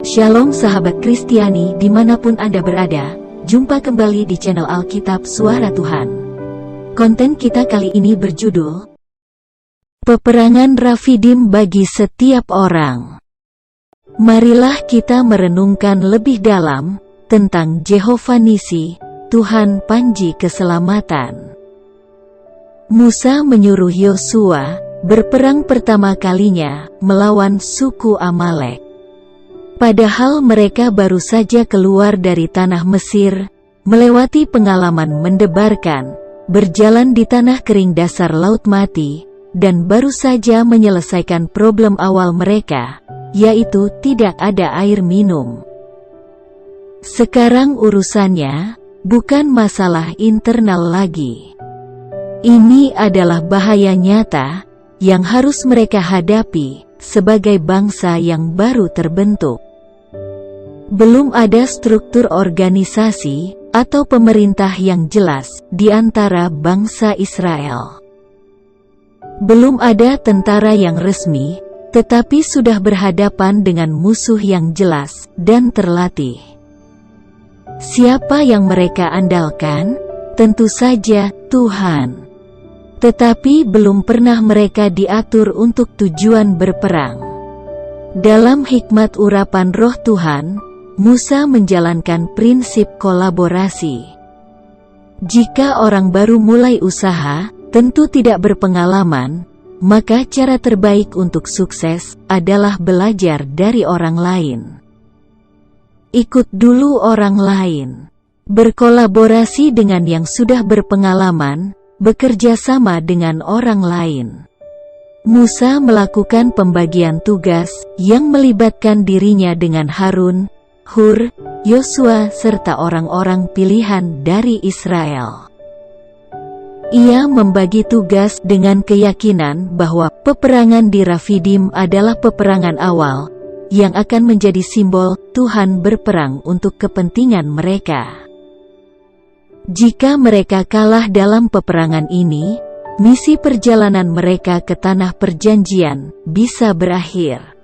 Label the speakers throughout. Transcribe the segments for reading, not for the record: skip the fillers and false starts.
Speaker 1: Shalom sahabat Kristiani dimanapun Anda berada, jumpa kembali di channel Alkitab Suara Tuhan. Konten kita kali ini berjudul Peperangan Rafidim bagi setiap orang. Marilah kita merenungkan lebih dalam tentang Jehovah Nisi, Tuhan Panji Keselamatan. Musa menyuruh Yosua berperang pertama kalinya melawan suku Amalek. Padahal mereka baru saja keluar dari tanah Mesir, melewati pengalaman mendebarkan, berjalan di tanah kering dasar Laut Mati, dan baru saja menyelesaikan problem awal mereka, yaitu tidak ada air minum. Sekarang urusannya bukan masalah internal lagi. Ini adalah bahaya nyata yang harus mereka hadapi sebagai bangsa yang baru terbentuk. Belum ada struktur organisasi atau pemerintah yang jelas di antara bangsa Israel. Belum ada tentara yang resmi, tetapi sudah berhadapan dengan musuh yang jelas dan terlatih. Siapa yang mereka andalkan? Tentu saja Tuhan. Tetapi belum pernah mereka diatur untuk tujuan berperang. Dalam hikmat urapan Roh Tuhan, Musa menjalankan prinsip kolaborasi. Jika orang baru mulai usaha, tentu tidak berpengalaman, maka cara terbaik untuk sukses adalah belajar dari orang lain. Ikut dulu orang lain. Berkolaborasi dengan yang sudah berpengalaman, bekerja sama dengan orang lain. Musa melakukan pembagian tugas yang melibatkan dirinya dengan Harun, Hur, Yosua serta orang-orang pilihan dari Israel. Ia membagi tugas dengan keyakinan bahwa peperangan di Rafidim adalah peperangan awal, yang akan menjadi simbol Tuhan berperang untuk kepentingan mereka. Jika mereka kalah dalam peperangan ini, misi perjalanan mereka ke tanah perjanjian bisa berakhir.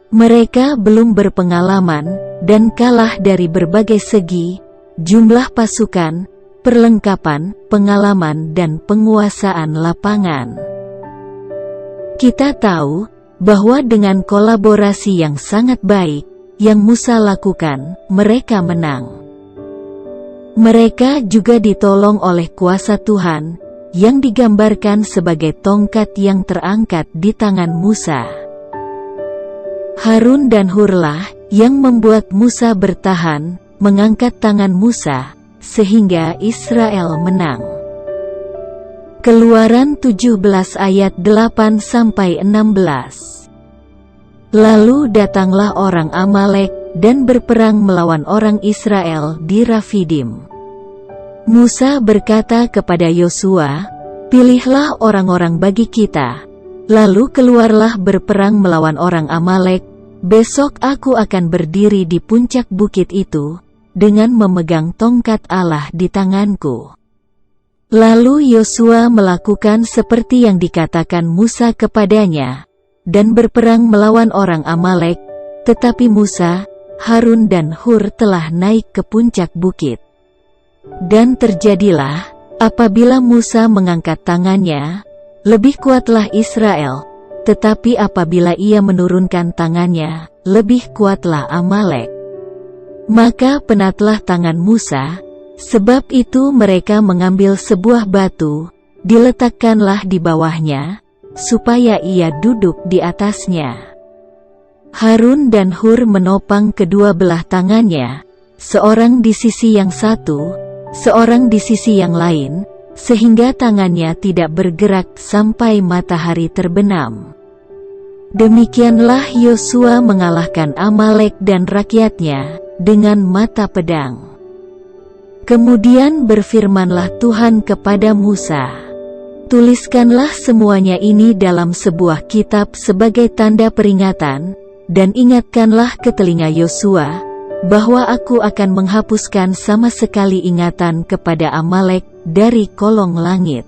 Speaker 1: Mereka belum berpengalaman dan kalah dari berbagai segi, jumlah pasukan, perlengkapan, pengalaman dan penguasaan lapangan. Kita tahu bahwa dengan kolaborasi yang sangat baik yang Musa lakukan, mereka menang. Mereka juga ditolong oleh kuasa Tuhan yang digambarkan sebagai tongkat yang terangkat di tangan Musa. Harun dan Hurlah yang membuat Musa bertahan, mengangkat tangan Musa, sehingga Israel menang. Keluaran 17 ayat 8-16. Lalu datanglah orang Amalek dan berperang melawan orang Israel di Rafidim. Musa berkata kepada Yosua, "Pilihlah orang-orang bagi kita, lalu keluarlah berperang melawan orang Amalek. Besok aku akan berdiri di puncak bukit itu, dengan memegang tongkat Allah di tanganku." Lalu Yosua melakukan seperti yang dikatakan Musa kepadanya, dan berperang melawan orang Amalek, tetapi Musa, Harun dan Hur telah naik ke puncak bukit. Dan terjadilah, apabila Musa mengangkat tangannya, lebih kuatlah Israel, tetapi apabila ia menurunkan tangannya, lebih kuatlah Amalek. Maka penatlah tangan Musa, sebab itu mereka mengambil sebuah batu, diletakkanlah di bawahnya, supaya ia duduk di atasnya. Harun dan Hur menopang kedua belah tangannya, seorang di sisi yang satu, seorang di sisi yang lain, sehingga tangannya tidak bergerak sampai matahari terbenam. Demikianlah Yosua mengalahkan Amalek dan rakyatnya dengan mata pedang. Kemudian berfirmanlah Tuhan kepada Musa, "Tuliskanlah semuanya ini dalam sebuah kitab sebagai tanda peringatan, dan ingatkanlah ke telinga Yosua, bahwa aku akan menghapuskan sama sekali ingatan kepada Amalek dari kolong langit."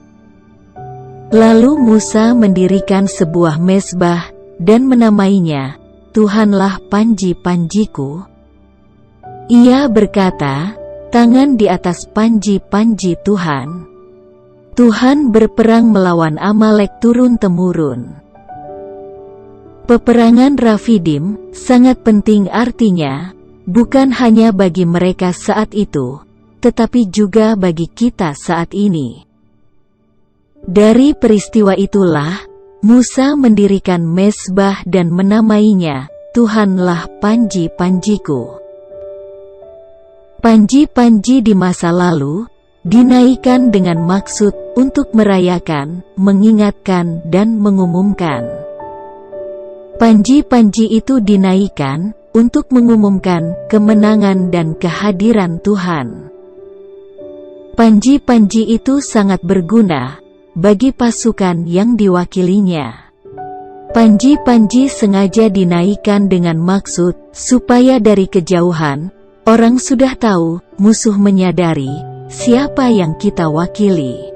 Speaker 1: Lalu Musa mendirikan sebuah mezbah dan menamainya Tuhanlah panji-panjiku?" Ia berkata, "Tangan di atas panji-panji Tuhan. Tuhan berperang melawan Amalek turun-temurun." Peperangan Rafidim sangat penting, artinya bukan hanya bagi mereka saat itu, tetapi juga bagi kita saat ini. Dari peristiwa itulah Musa mendirikan mezbah dan menamainya Tuhanlah panji-panjiku. Panji-panji di masa lalu dinaikkan dengan maksud untuk merayakan, mengingatkan, dan mengumumkan. Panji-panji itu dinaikkan untuk mengumumkan kemenangan dan kehadiran Tuhan. Panji-panji itu sangat berguna bagi pasukan yang diwakilinya. Panji-panji sengaja dinaikkan dengan maksud supaya dari kejauhan orang sudah tahu, musuh menyadari siapa yang kita wakili.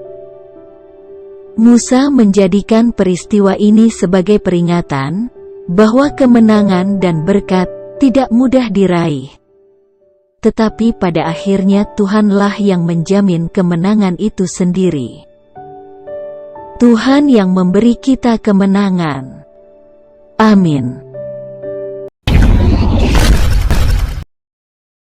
Speaker 1: Musa menjadikan peristiwa ini sebagai peringatan bahwa kemenangan dan berkat tidak mudah diraih. Tetapi pada akhirnya Tuhanlah yang menjamin kemenangan itu sendiri. Tuhan yang memberi kita kemenangan. Amin.